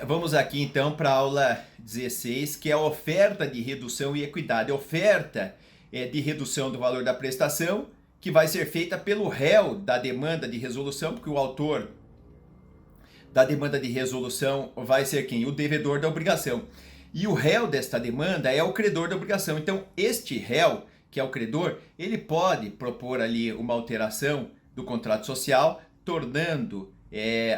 Vamos aqui então para a aula 16, que é a oferta de redução e equidade. Oferta de redução do valor da prestação, que vai ser feita pelo réu da demanda de resolução, porque o autor da demanda de resolução vai ser quem? O devedor da obrigação. E o réu desta demanda é o credor da obrigação. Então, este réu, que é o credor, ele pode propor ali uma alteração do contrato social, tornando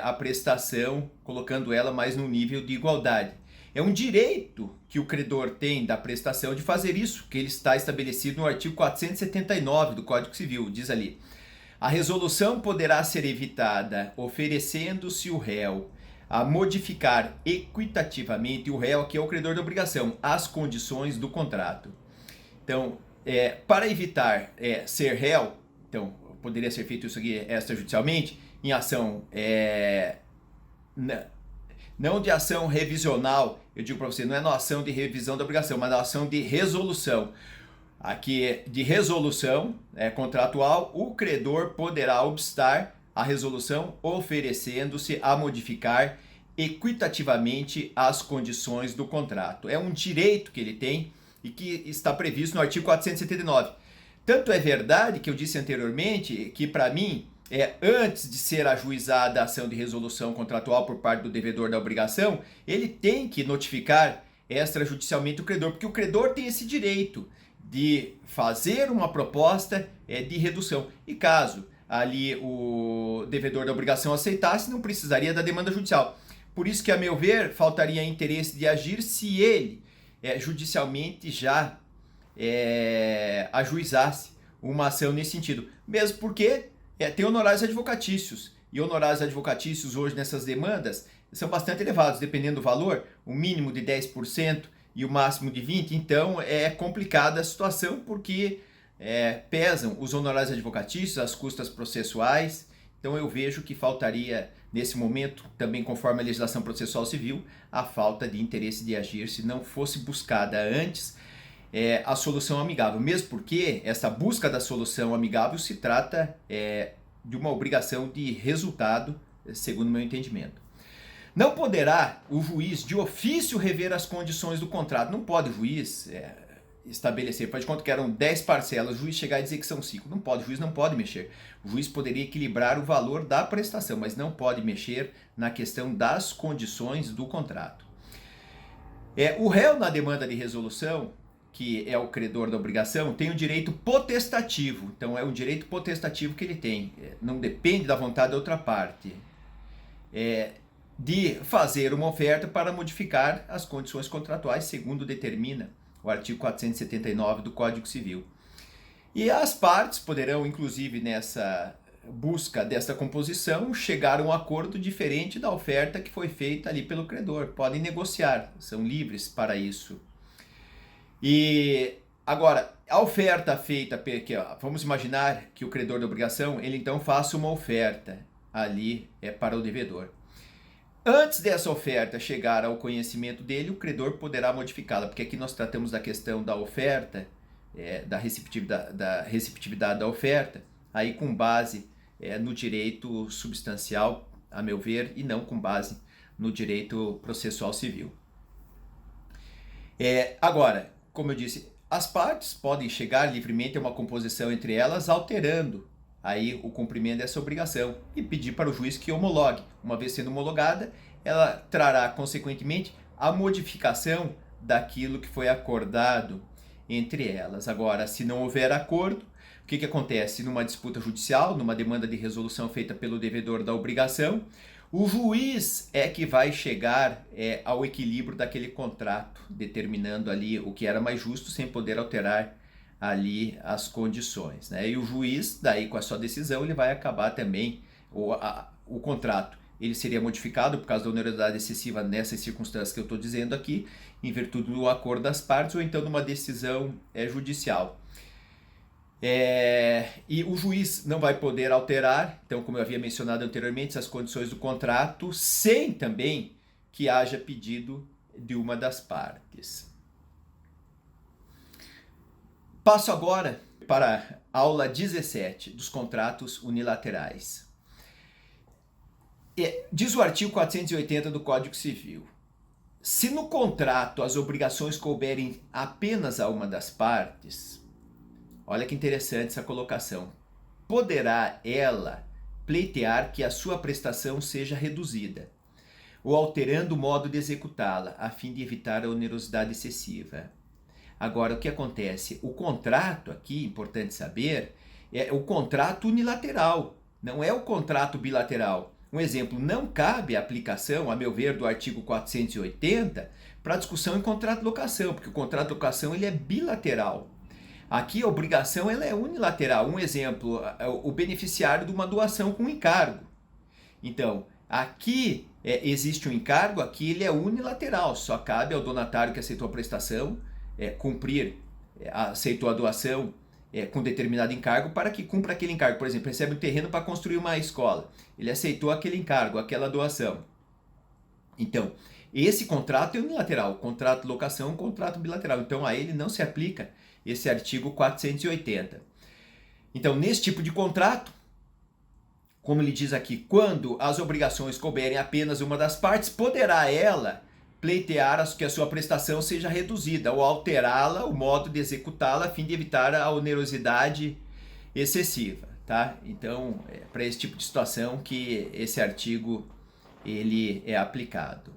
a prestação, colocando ela mais no nível de igualdade. É um direito que o credor tem da prestação de fazer isso, que ele está estabelecido no artigo 479 do Código Civil, diz ali. A resolução poderá ser evitada oferecendo-se o réu a modificar equitativamente o réu, que é o credor da obrigação, as condições do contrato. Então, para evitar ser réu, então poderia ser feito isso aqui extrajudicialmente, em ação não de ação revisional, eu digo para você, não é na ação de revisão da obrigação, mas na ação de resolução. Aqui de resolução contratual, o credor poderá obstar a resolução oferecendo-se a modificar equitativamente as condições do contrato. É um direito que ele tem e que está previsto no artigo 479. Tanto é verdade que eu disse anteriormente que, para mim, antes de ser ajuizada a ação de resolução contratual por parte do devedor da obrigação, ele tem que notificar extrajudicialmente o credor, porque o credor tem esse direito de fazer uma proposta de redução. E caso ali o devedor da obrigação aceitasse, não precisaria da demanda judicial. Por isso que, a meu ver, faltaria interesse de agir se ele judicialmente já ajuizasse uma ação nesse sentido. Mesmo porque tem honorários advocatícios. E honorários advocatícios hoje nessas demandas são bastante elevados, dependendo do valor, o mínimo de 10% e o máximo de 20%. Então é complicada a situação porque pesam os honorários advocatícios, as custas processuais. Então eu vejo que faltaria, nesse momento, também conforme a legislação processual civil, a falta de interesse de agir se não fosse buscada antes a solução amigável. Mesmo porque essa busca da solução amigável se trata de uma obrigação de resultado, segundo o meu entendimento. Não poderá o juiz de ofício rever as condições do contrato. Não pode o juiz estabelecer, faz de conta que eram 10 parcelas, o juiz chegar e dizer que são 5. Não pode, o juiz não pode mexer. O juiz poderia equilibrar o valor da prestação, mas não pode mexer na questão das condições do contrato. O réu na demanda de resolução, que é o credor da obrigação, tem um direito potestativo. Então é um direito potestativo que ele tem. Não depende da vontade da outra parte. De fazer uma oferta para modificar as condições contratuais, segundo determina o artigo 479 do Código Civil. E as partes poderão, inclusive nessa busca dessa composição, chegar a um acordo diferente da oferta que foi feita ali pelo credor. Podem negociar, são livres para isso. E agora, a oferta feita, vamos imaginar que o credor da obrigação, ele então faça uma oferta ali para o devedor. Antes dessa oferta chegar ao conhecimento dele, o credor poderá modificá-la, porque aqui nós tratamos da questão da oferta, da receptividade da oferta, aí com base no direito substancial, a meu ver, e não com base no direito processual civil. Agora, como eu disse, as partes podem chegar livremente a uma composição entre elas, alterando aí o cumprimento dessa obrigação e pedir para o juiz que homologue. Uma vez sendo homologada, ela trará consequentemente a modificação daquilo que foi acordado entre elas. Agora, se não houver acordo, o que acontece? Numa disputa judicial, numa demanda de resolução feita pelo devedor da obrigação, o juiz é que vai chegar ao equilíbrio daquele contrato, determinando ali o que era mais justo sem poder alterar ali as condições, né? E o juiz, daí com a sua decisão, ele vai acabar também, o contrato, ele seria modificado por causa da onerosidade excessiva nessas circunstâncias que eu estou dizendo aqui, em virtude do acordo das partes, ou então numa decisão judicial. E o juiz não vai poder alterar, então, como eu havia mencionado anteriormente, as condições do contrato, sem também que haja pedido de uma das partes. Passo agora para a aula 17 dos contratos unilaterais. Diz o artigo 480 do Código Civil: se no contrato as obrigações couberem apenas a uma das partes, olha que interessante essa colocação, poderá ela pleitear que a sua prestação seja reduzida, ou alterando o modo de executá-la, a fim de evitar a onerosidade excessiva. Agora, o que acontece? O contrato aqui, importante saber, é o contrato unilateral, não é o contrato bilateral. Um exemplo, não cabe a aplicação, a meu ver, do artigo 480 para discussão em contrato de locação, porque o contrato de locação ele é bilateral. Aqui a obrigação ela é unilateral. Um exemplo, o beneficiário de uma doação com encargo. Então, aqui existe um encargo, aqui ele é unilateral, só cabe ao donatário que aceitou a prestação cumprir, aceitou a doação com determinado encargo para que cumpra aquele encargo. Por exemplo, recebe um terreno para construir uma escola, ele aceitou aquele encargo, aquela doação. Então, esse contrato é unilateral, o contrato de locação é um contrato bilateral, então a ele não se aplica esse artigo 480. Então, nesse tipo de contrato, como ele diz aqui, quando as obrigações couberem apenas uma das partes, poderá ela pleitear que a sua prestação seja reduzida ou alterá-la, o modo de executá-la, a fim de evitar a onerosidade excessiva, tá? Então, para esse tipo de situação que esse artigo ele é aplicado.